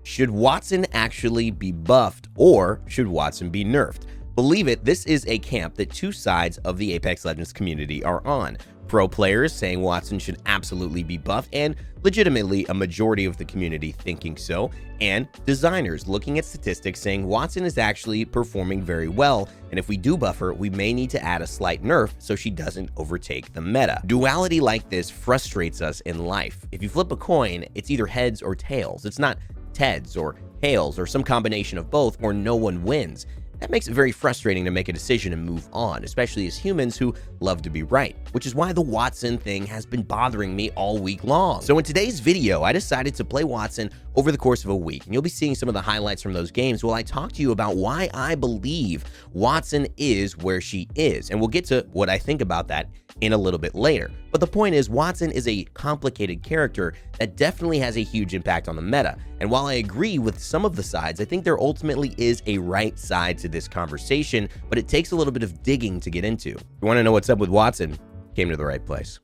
Should Wattson actually be buffed, or should Wattson be nerfed? Believe it, this is a camp that two sides of the Apex Legends community are on. Pro players saying Wattson should absolutely be buffed, and legitimately a majority of the community thinking so, and designers looking at statistics saying Wattson is actually performing very well, and if we do buff her, we may need to add a slight nerf so she doesn't overtake the meta. Duality like this frustrates us in life. If you flip a coin, it's either heads or tails. It's not Teds or tails or some combination of both, or no one wins. That makes it very frustrating to make a decision and move on, especially as humans who love to be right, which is why the Wattson thing has been bothering me all week long. So in today's video, I decided to play Wattson over the course of a week, and you'll be seeing some of the highlights from those games while I talk to you about why I believe Wattson is where she is, and we'll get to what I think about that in a little bit later. But the point is, Wattson is a complicated character that definitely has a huge impact on the meta, and while I agree with some of the sides, I think there ultimately is a right side to this conversation, but it takes a little bit of digging to get into. If you want to know what's up with Wattson, came to the right place.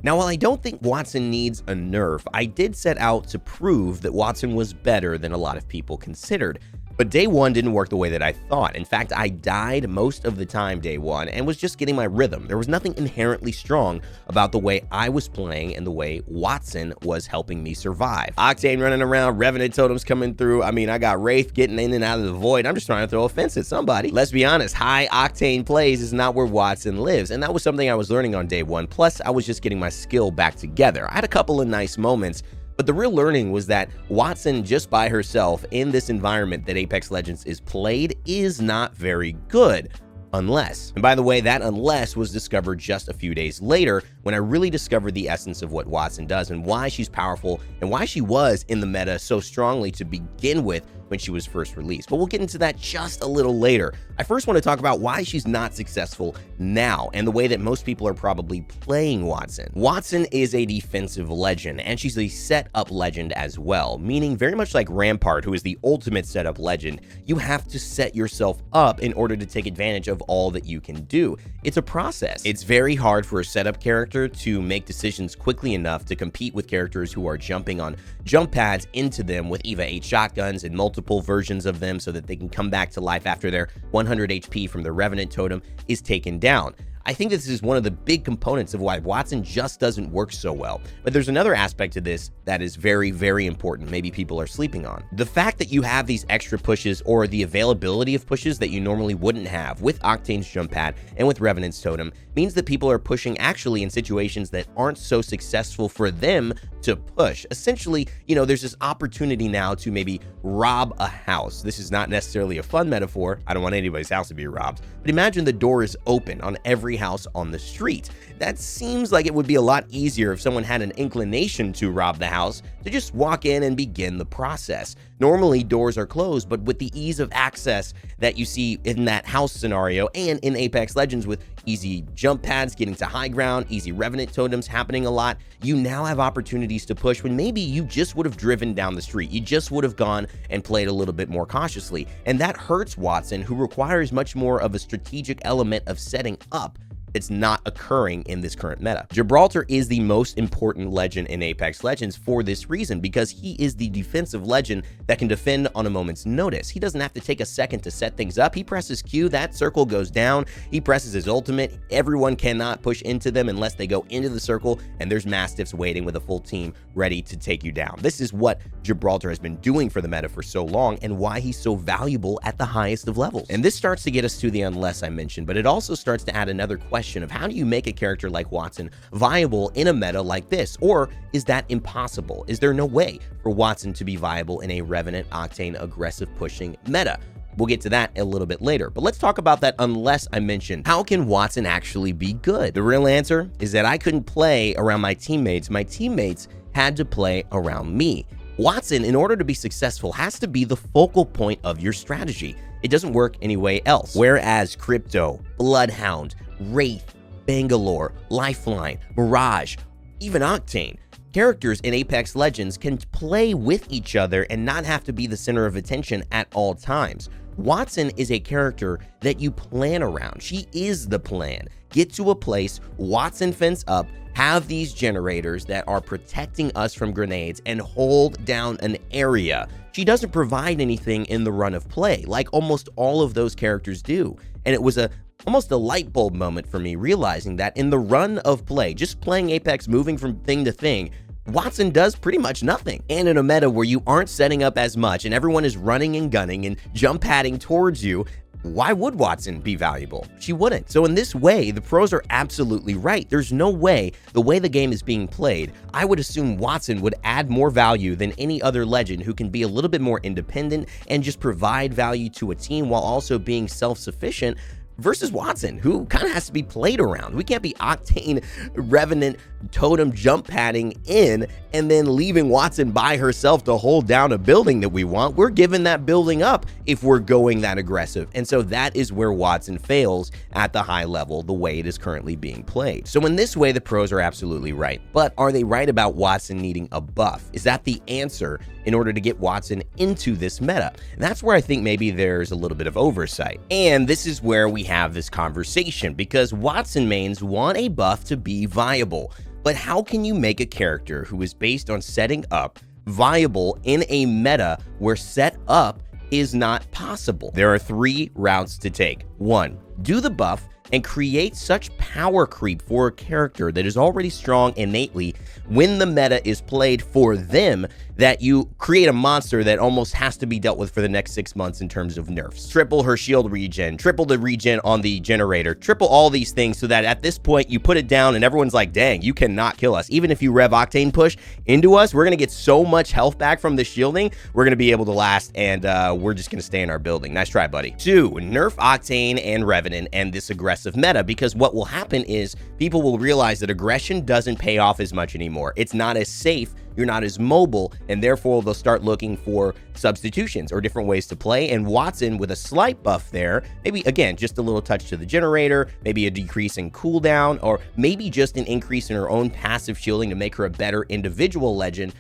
Now, while I don't think Wattson needs a nerf, I did set out to prove that Wattson was better than a lot of people considered. But day one didn't work the way that I thought. In fact, I died most of the time day one and was just getting my rhythm. There was nothing inherently strong about the way I was playing and the way Wattson was helping me survive. Octane running around, Revenant totems coming through. I mean, I got Wraith getting in and out of the void. I'm just trying to throw a fence at somebody. Let's be honest, high octane plays is not where Wattson lives, and that was something I was learning on day one. Plus, I was just getting my skill back together. I had a couple of nice moments, but the real learning was that Wattson just by herself in this environment that Apex Legends is played is not very good. Unless, and by the way, that unless was discovered just a few days later when I really discovered the essence of what Wattson does and why she's powerful and why she was in the meta so strongly to begin with when she was first released. But we'll get into that just a little later. I first want to talk about why she's not successful now and the way that most people are probably playing Wattson. Wattson is a defensive legend, and she's a setup legend as well, meaning very much like Rampart, who is the ultimate setup legend, you have to set yourself up in order to take advantage of all that you can do. It's a process. It's very hard for a setup character to make decisions quickly enough to compete with characters who are jumping on jump pads into them with EVA 8 shotguns and multiple versions of them so that they can come back to life after their 100 HP from the Revenant totem is taken down. I think this is one of the big components of why Wattson just doesn't work so well. But there's another aspect to this that is very, very important, maybe people are sleeping on. The fact that you have these extra pushes, or the availability of pushes that you normally wouldn't have with Octane's jump pad and with Revenant's totem, means that people are pushing actually in situations that aren't so successful for them to push. Essentially, you know, there's this opportunity now to maybe rob a house. This is not necessarily a fun metaphor. I don't want anybody's house to be robbed. But imagine the door is open on every house on the street. That seems like it would be a lot easier if someone had an inclination to rob the house to just walk in and begin the process. Normally doors are closed, but with the ease of access that you see in that house scenario and in Apex Legends with easy jump pads getting to high ground, easy Revenant totems happening a lot, you now have opportunities to push when maybe you just would have driven down the street. You just would have gone and played a little bit more cautiously. And that hurts Wattson, who requires much more of a strategic element of setting up. It's not occurring in this current meta. Gibraltar is the most important legend in Apex Legends for this reason, because he is the defensive legend that can defend on a moment's notice. He doesn't have to take a second to set things up. He presses Q, that circle goes down, he presses his ultimate, everyone cannot push into them unless they go into the circle, and there's Mastiffs waiting with a full team ready to take you down. This is what Gibraltar has been doing for the meta for so long, and why he's so valuable at the highest of levels. And this starts to get us to the unless I mentioned, but it also starts to add another question of how do you make a character like Wattson viable in a meta like this? Or is that impossible? Is there no way for Wattson to be viable in a Revenant Octane aggressive pushing meta? We'll get to that a little bit later, but let's talk about that unless I mentioned. How can Wattson actually be good? The real answer is that I couldn't play around my teammates. My teammates had to play around me. Wattson, in order to be successful, has to be the focal point of your strategy. It doesn't work any way else. Whereas Crypto, Bloodhound, Wraith, Bangalore, Lifeline, Mirage, even Octane, characters in Apex Legends can play with each other and not have to be the center of attention at all times. Wattson is a character that you plan around. She is the plan. Get to a place, Wattson fence up, have these generators that are protecting us from grenades, and hold down an area. She doesn't provide anything in the run of play, like almost all of those characters do. And it was almost a light bulb moment for me, realizing that in the run of play, just playing Apex, moving from thing to thing, Wattson does pretty much nothing. And in a meta where you aren't setting up as much and everyone is running and gunning and jump padding towards you, why would Wattson be valuable? She wouldn't. So in this way, the pros are absolutely right. There's no way, the way the game is being played, I would assume Wattson would add more value than any other legend who can be a little bit more independent and just provide value to a team while also being self-sufficient, versus Wattson, who kind of has to be played around. We can't be Octane, Revenant, Totem jump padding in and then leaving Wattson by herself to hold down a building that we want. We're giving that building up if we're going that aggressive. And so that is where Wattson fails at the high level, the way it is currently being played. So in this way, the pros are absolutely right. But are they right about Wattson needing a buff? Is that the answer in order to get Wattson into this meta? And that's where I think maybe there's a little bit of oversight. And this is where we have this conversation, because Wattson mains want a buff to be viable. But how can you make a character who is based on setting up viable in a meta where set up is not possible? There are 3 routes to take. 1, do the buff and create such power creep for a character that is already strong innately when the meta is played for them, that you create a monster that almost has to be dealt with for the next 6 months in terms of nerfs. Triple her shield regen, triple the regen on the generator, triple all these things so that at this point you put it down and everyone's like, dang, you cannot kill us. Even if you rev Octane push into us, we're gonna get so much health back from the shielding, we're gonna be able to last, and we're just gonna stay in our building. Nice try, buddy. 2, nerf Octane and Revenant and this aggressive meta, because what will happen is people will realize that aggression doesn't pay off as much anymore. It's not as safe, you're not as mobile, and therefore they'll start looking for substitutions or different ways to play. And Wattson, with a slight buff there, maybe again just a little touch to the generator, maybe a decrease in cooldown, or maybe just an increase in her own passive shielding to make her a better individual legend,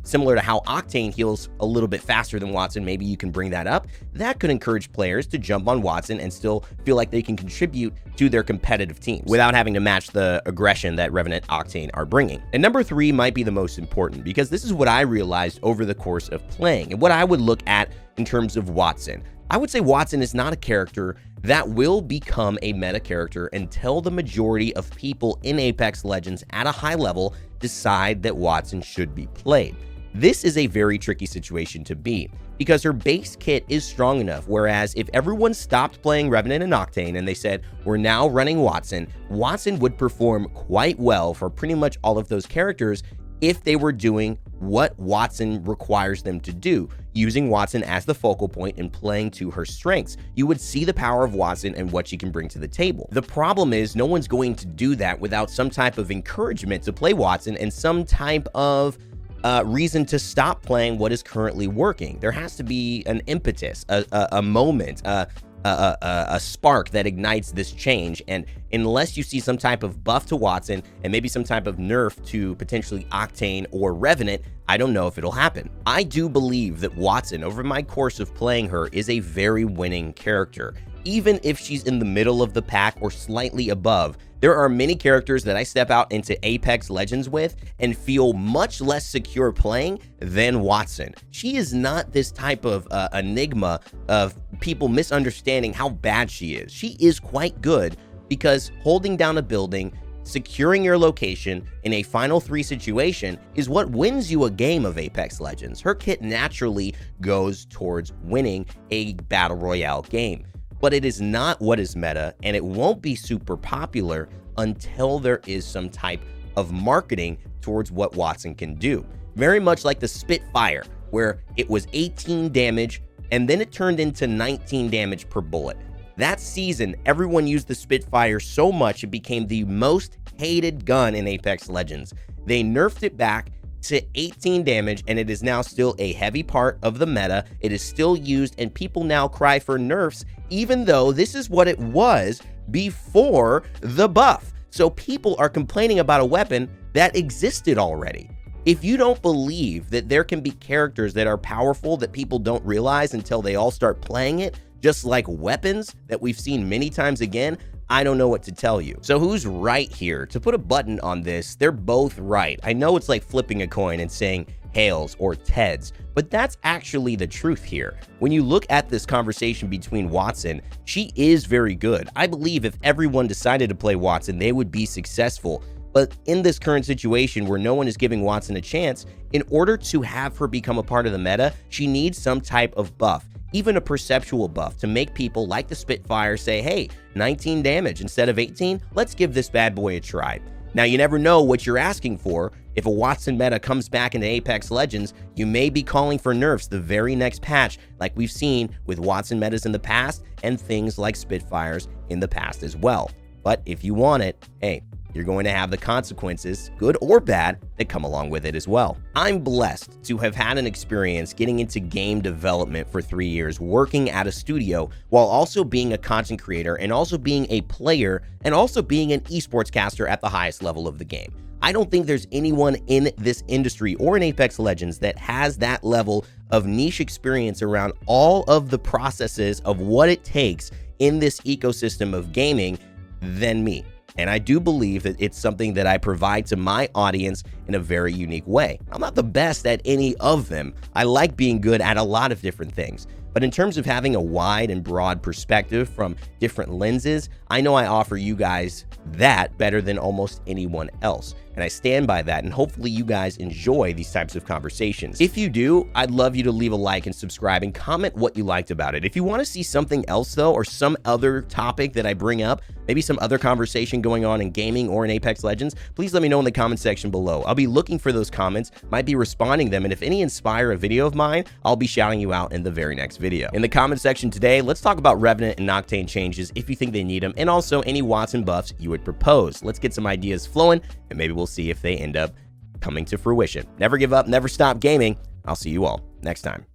similar to how Octane heals a little bit faster than Wattson. Maybe you can bring that up. That could encourage players to jump on Wattson and still feel like they can contribute to their competitive teams without having to match the aggression that Revenant Octane are bringing. And number 3 might be the most important, because this is what I realized over the course of playing and what I would look at in terms of Wattson. I would say Wattson is not a character that will become a meta character until the majority of people in Apex Legends at a high level decide that Wattson should be played. This is a very tricky situation to be, because her base kit is strong enough, whereas if everyone stopped playing Revenant and Octane and they said, we're now running Wattson, Wattson would perform quite well for pretty much all of those characters if they were doing what Wattson requires them to do, using Wattson as the focal point and playing to her strengths. You would see the power of Wattson and what she can bring to the table. The problem is no one's going to do that without some type of encouragement to play Wattson and some type of reason to stop playing what is currently working. There has to be an impetus, a moment, a spark that ignites this change. And unless you see some type of buff to Wattson and maybe some type of nerf to potentially Octane or Revenant, I don't know if it'll happen. I do believe that Wattson, over my course of playing her, is a very winning character. Even if she's in the middle of the pack or slightly above, there are many characters that I step out into Apex Legends with and feel much less secure playing than Wattson. She is not this type of enigma of people misunderstanding how bad she is. She is quite good, because holding down a building, securing your location in a final 3 situation is what wins you a game of Apex Legends. Her kit naturally goes towards winning a Battle Royale game. But it is not what is meta, and it won't be super popular until there is some type of marketing towards what Wattson can do. Very much like the Spitfire, where it was 18 damage, and then it turned into 19 damage per bullet. That season, everyone used the Spitfire so much it became the most hated gun in Apex Legends. They nerfed it back to 18 damage, and it is now still a heavy part of the meta. It is still used, and people now cry for nerfs, even though this is what it was before the buff. So people are complaining about a weapon that existed already. If you don't believe that there can be characters that are powerful that people don't realize until they all start playing it, just like weapons that we've seen many times again, I don't know what to tell you. So who's right here? To put a button on this, they're both right. I know it's like flipping a coin and saying Hales or Teds, but that's actually the truth here. When you look at this conversation between Wattson, she is very good. I believe if everyone decided to play Wattson, they would be successful. But in this current situation where no one is giving Wattson a chance, in order to have her become a part of the meta, she needs some type of buff, even a perceptual buff, to make people like the Spitfire say, hey, 19 damage instead of 18, let's give this bad boy a try. Now, you never know what you're asking for. If a Wattson meta comes back into Apex Legends, you may be calling for nerfs the very next patch, like we've seen with Wattson metas in the past and things like Spitfires in the past as well. But if you want it, hey, you're going to have the consequences, good or bad, that come along with it as well. I'm blessed to have had an experience getting into game development for 3 years, working at a studio, while also being a content creator and also being a player and also being an esports caster at the highest level of the game. I don't think there's anyone in this industry or in Apex Legends that has that level of niche experience around all of the processes of what it takes in this ecosystem of gaming than me. And I do believe that it's something that I provide to my audience in a very unique way. I'm not the best at any of them. I like being good at a lot of different things. But in terms of having a wide and broad perspective from different lenses, I know I offer you guys that better than almost anyone else. And I stand by that, and hopefully you guys enjoy these types of conversations. If you do, I'd love you to leave a like and subscribe and comment what you liked about it. If you want to see something else though, or some other topic that I bring up, maybe some other conversation going on in gaming or in Apex Legends, please let me know in the comment section below. I'll be looking for those comments, might be responding them, and if any inspire a video of mine, I'll be shouting you out in the very next video. In the comment section today, let's talk about Revenant and Octane changes if you think they need them, and also any Wattson buffs you would propose. Let's get some ideas flowing, and maybe we'll see if they end up coming to fruition. Never give up, never stop gaming. I'll see you all next time.